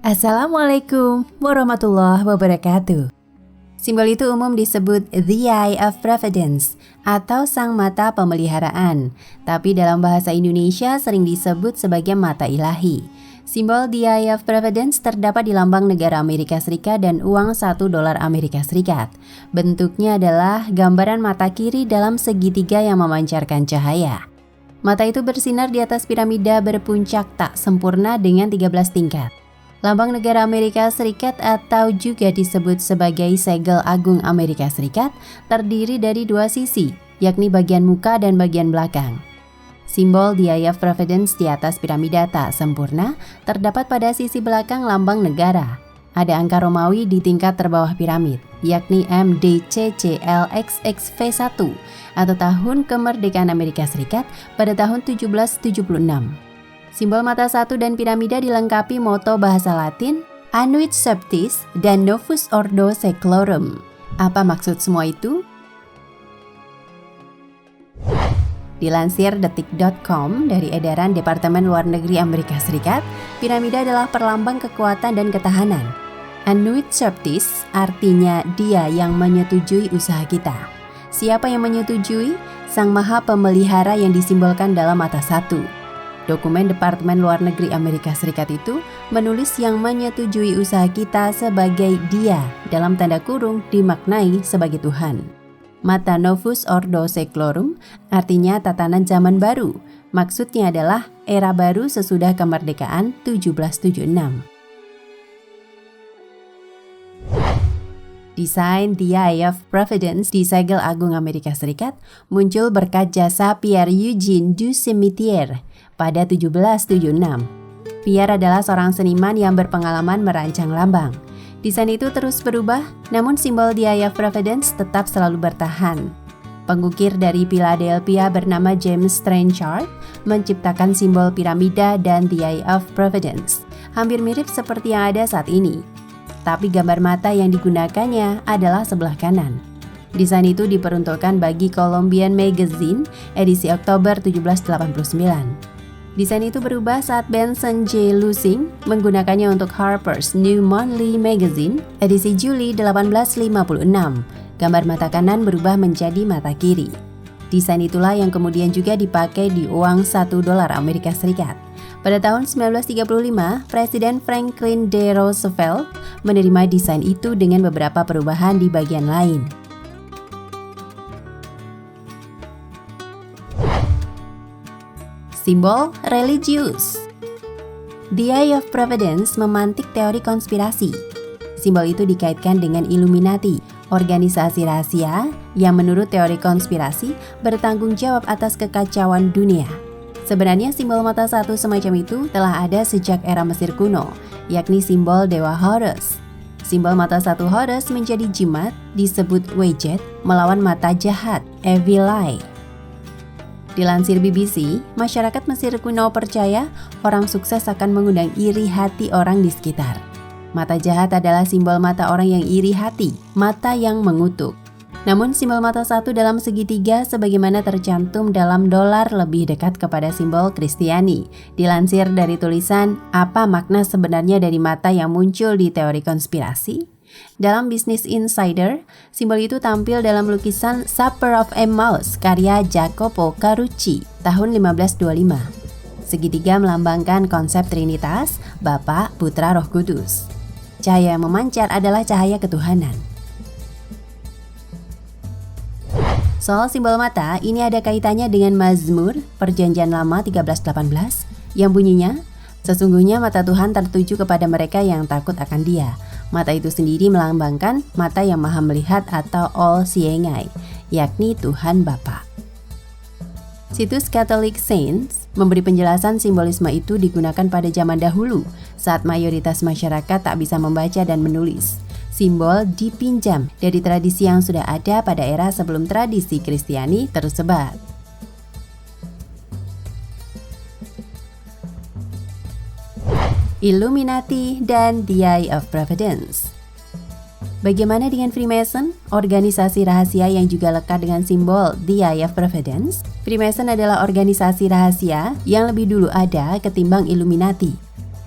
Assalamualaikum warahmatullahi wabarakatuh. Simbol itu umum disebut The Eye of Providence atau Sang Mata Pemeliharaan, tapi dalam bahasa Indonesia sering disebut sebagai mata ilahi. Simbol The Eye of Providence terdapat di lambang negara Amerika Serikat dan uang $1 Amerika Serikat. Bentuknya adalah gambaran mata kiri dalam segitiga yang memancarkan cahaya. Mata itu bersinar di atas piramida berpuncak tak sempurna dengan 13 tingkat. Lambang negara Amerika Serikat atau juga disebut sebagai segel agung Amerika Serikat terdiri dari dua sisi, yakni bagian muka dan bagian belakang. Simbol The Eye of Providence di atas piramida tak sempurna terdapat pada sisi belakang lambang negara. Ada angka Romawi di tingkat terbawah piramid, yakni MDCCLXXV1 atau tahun kemerdekaan Amerika Serikat pada tahun 1776. Simbol mata satu dan piramida dilengkapi moto bahasa Latin, Annuit Septis dan Novus Ordo Seclorum. Apa maksud semua itu? Dilansir detik.com dari edaran Departemen Luar Negeri Amerika Serikat, piramida adalah perlambang kekuatan dan ketahanan. Annuit Septis artinya dia yang menyetujui usaha kita. Siapa yang menyetujui? Sang Maha Pemelihara yang disimbolkan dalam mata satu. Dokumen Departemen Luar Negeri Amerika Serikat itu menulis yang menyetujui usaha kita sebagai dia dalam tanda kurung dimaknai sebagai Tuhan. Mata Novus Ordo Seclorum artinya tatanan zaman baru. Maksudnya adalah era baru sesudah kemerdekaan 1776. Desain The Eye of Providence di segel agung Amerika Serikat muncul berkat jasa Pierre-Eugène du Simitière pada 1776. Pierre adalah seorang seniman yang berpengalaman merancang lambang. Desain itu terus berubah, namun simbol The Eye of Providence tetap selalu bertahan. Pengukir dari Philadelphia bernama James Trenchard menciptakan simbol piramida dan The Eye of Providence. Hampir mirip seperti yang ada saat ini. Tapi gambar mata yang digunakannya adalah sebelah kanan. Desain itu diperuntukkan bagi Columbian Magazine edisi Oktober 1789. Desain itu berubah saat Benson J. Lusing menggunakannya untuk Harper's New Monthly Magazine edisi Juli 1856. Gambar mata kanan berubah menjadi mata kiri. Desain itulah yang kemudian juga dipakai di uang $1 Amerika Serikat. Pada tahun 1935, Presiden Franklin D. Roosevelt menerima desain itu dengan beberapa perubahan di bagian lain. Simbol religius. The Eye of Providence memantik teori konspirasi. Simbol itu dikaitkan dengan Illuminati, organisasi rahasia yang menurut teori konspirasi bertanggung jawab atas kekacauan dunia. Sebenarnya simbol mata satu semacam itu telah ada sejak era Mesir kuno, yakni simbol dewa Horus. Simbol mata satu Horus menjadi jimat disebut Wejed melawan mata jahat, Evil Eye. Dilansir BBC, masyarakat Mesir kuno percaya orang sukses akan mengundang iri hati orang di sekitar. Mata jahat adalah simbol mata orang yang iri hati, mata yang mengutuk. Namun simbol mata satu dalam segitiga sebagaimana tercantum dalam dolar lebih dekat kepada simbol Kristiani. Dilansir dari tulisan, apa makna sebenarnya dari mata yang muncul di teori konspirasi? Dalam Business Insider, simbol itu tampil dalam lukisan Supper of Emmaus karya Jacopo Carucci tahun 1525. Segitiga melambangkan konsep Trinitas, Bapa, Putra, Roh Kudus. Cahaya yang memancar adalah cahaya ketuhanan. Soal simbol mata, ini ada kaitannya dengan Mazmur Perjanjian Lama 13:18 yang bunyinya, sesungguhnya mata Tuhan tertuju kepada mereka yang takut akan Dia. Mata itu sendiri melambangkan mata yang maha melihat atau all-seeing eye, yakni Tuhan Bapa. Situs Catholic Saints memberi penjelasan simbolisme itu digunakan pada zaman dahulu saat mayoritas masyarakat tak bisa membaca dan menulis. Simbol dipinjam dari tradisi yang sudah ada pada era sebelum tradisi Kristiani tersebar. Illuminati dan The Eye of Providence. Bagaimana dengan Freemason, organisasi rahasia yang juga lekat dengan simbol The Eye of Providence? Freemason adalah organisasi rahasia yang lebih dulu ada ketimbang Illuminati.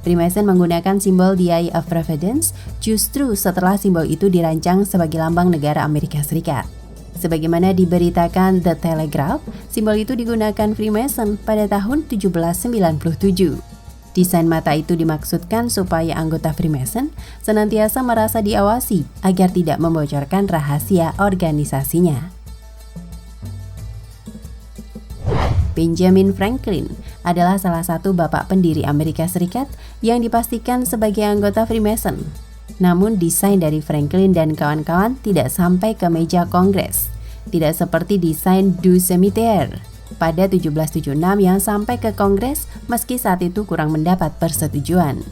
Freemason menggunakan simbol The Eye of Providence justru setelah simbol itu dirancang sebagai lambang negara Amerika Serikat. Sebagaimana diberitakan The Telegraph, simbol itu digunakan Freemason pada tahun 1797. Desain mata itu dimaksudkan supaya anggota Freemason senantiasa merasa diawasi agar tidak membocorkan rahasia organisasinya. Benjamin Franklin adalah salah satu bapak pendiri Amerika Serikat yang dipastikan sebagai anggota Freemason. Namun desain dari Franklin dan kawan-kawan tidak sampai ke meja Kongres. Tidak seperti desain Du Cimetière pada 1776 yang sampai ke Kongres meski saat itu kurang mendapat persetujuan.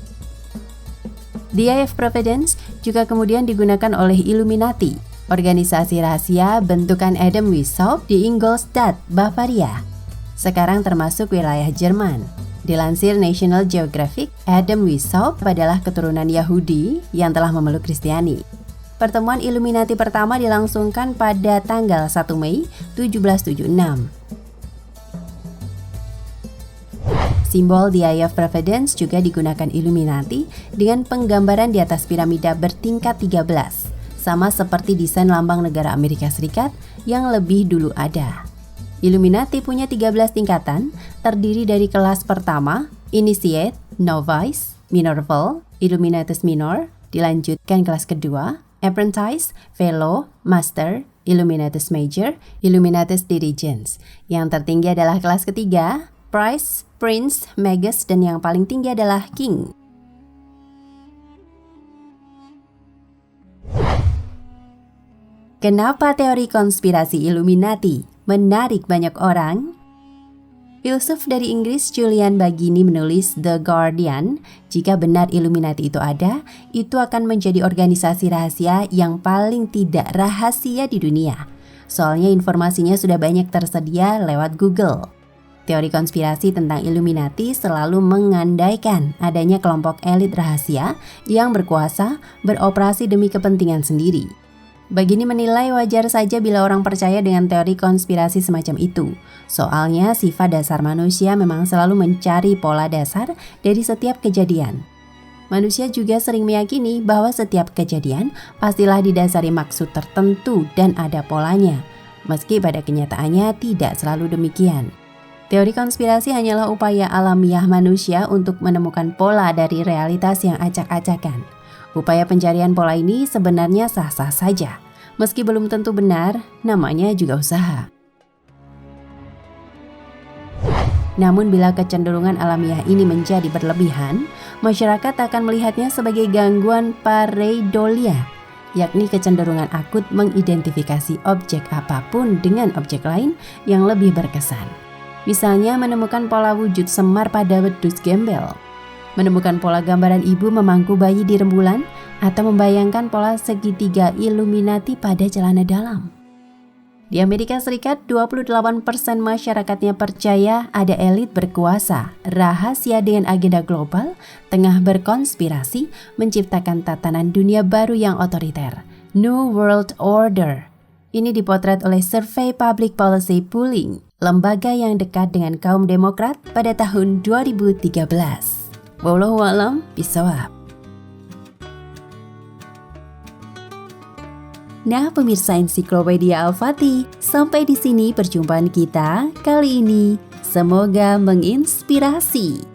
The Eye of Providence juga kemudian digunakan oleh Illuminati, organisasi rahasia bentukan Adam Weishaupt di Ingolstadt, Bavaria. Sekarang termasuk wilayah Jerman. Dilansir National Geographic, Adam Weishaupt adalah keturunan Yahudi yang telah memeluk Kristiani. Pertemuan Illuminati pertama dilangsungkan pada tanggal 1 Mei 1776. Simbol The Eye of Providence juga digunakan Illuminati dengan penggambaran di atas piramida bertingkat 13, sama seperti desain lambang negara Amerika Serikat yang lebih dulu ada. Illuminati punya 13 tingkatan, terdiri dari kelas pertama, Initiate, Novice, Minorval, Illuminatus Minor, dilanjutkan kelas kedua, Apprentice, Fellow, Master, Illuminatus Major, Illuminatus Dirigens. Yang tertinggi adalah kelas ketiga, Price, Prince, Magus, dan yang paling tinggi adalah King. Kenapa teori konspirasi Illuminati menarik banyak orang? Filsuf dari Inggris Julian Baggini menulis The Guardian, jika benar Illuminati itu ada, itu akan menjadi organisasi rahasia yang paling tidak rahasia di dunia. Soalnya informasinya sudah banyak tersedia lewat Google. Teori konspirasi tentang Illuminati selalu mengandaikan adanya kelompok elit rahasia yang berkuasa beroperasi demi kepentingan sendiri. Baggini menilai wajar saja bila orang percaya dengan teori konspirasi semacam itu. Soalnya sifat dasar manusia memang selalu mencari pola dasar dari setiap kejadian. Manusia juga sering meyakini bahwa setiap kejadian pastilah didasari maksud tertentu dan ada polanya, meski pada kenyataannya tidak selalu demikian. Teori konspirasi hanyalah upaya alamiah manusia untuk menemukan pola dari realitas yang acak-acakan. Upaya pencarian pola ini sebenarnya sah-sah saja. Meski belum tentu benar, namanya juga usaha. Namun bila kecenderungan alamiah ini menjadi berlebihan, masyarakat akan melihatnya sebagai gangguan pareidolia, yakni kecenderungan akut mengidentifikasi objek apapun dengan objek lain yang lebih berkesan. Misalnya menemukan pola wujud semar pada wedus gembel, menemukan pola gambaran ibu memangku bayi di rembulan, atau membayangkan pola segitiga Illuminati pada celana dalam. Di Amerika Serikat, 28% masyarakatnya percaya ada elit berkuasa, rahasia dengan agenda global, tengah berkonspirasi menciptakan tatanan dunia baru yang otoriter, New World Order. Ini dipotret oleh Survey Public Policy Polling, lembaga yang dekat dengan kaum Demokrat pada tahun 2013. Wallahu a'lam bishawab. Nah, pemirsa Ensiklopedia Al-Fatih, sampai di sini perjumpaan kita kali ini. Semoga menginspirasi.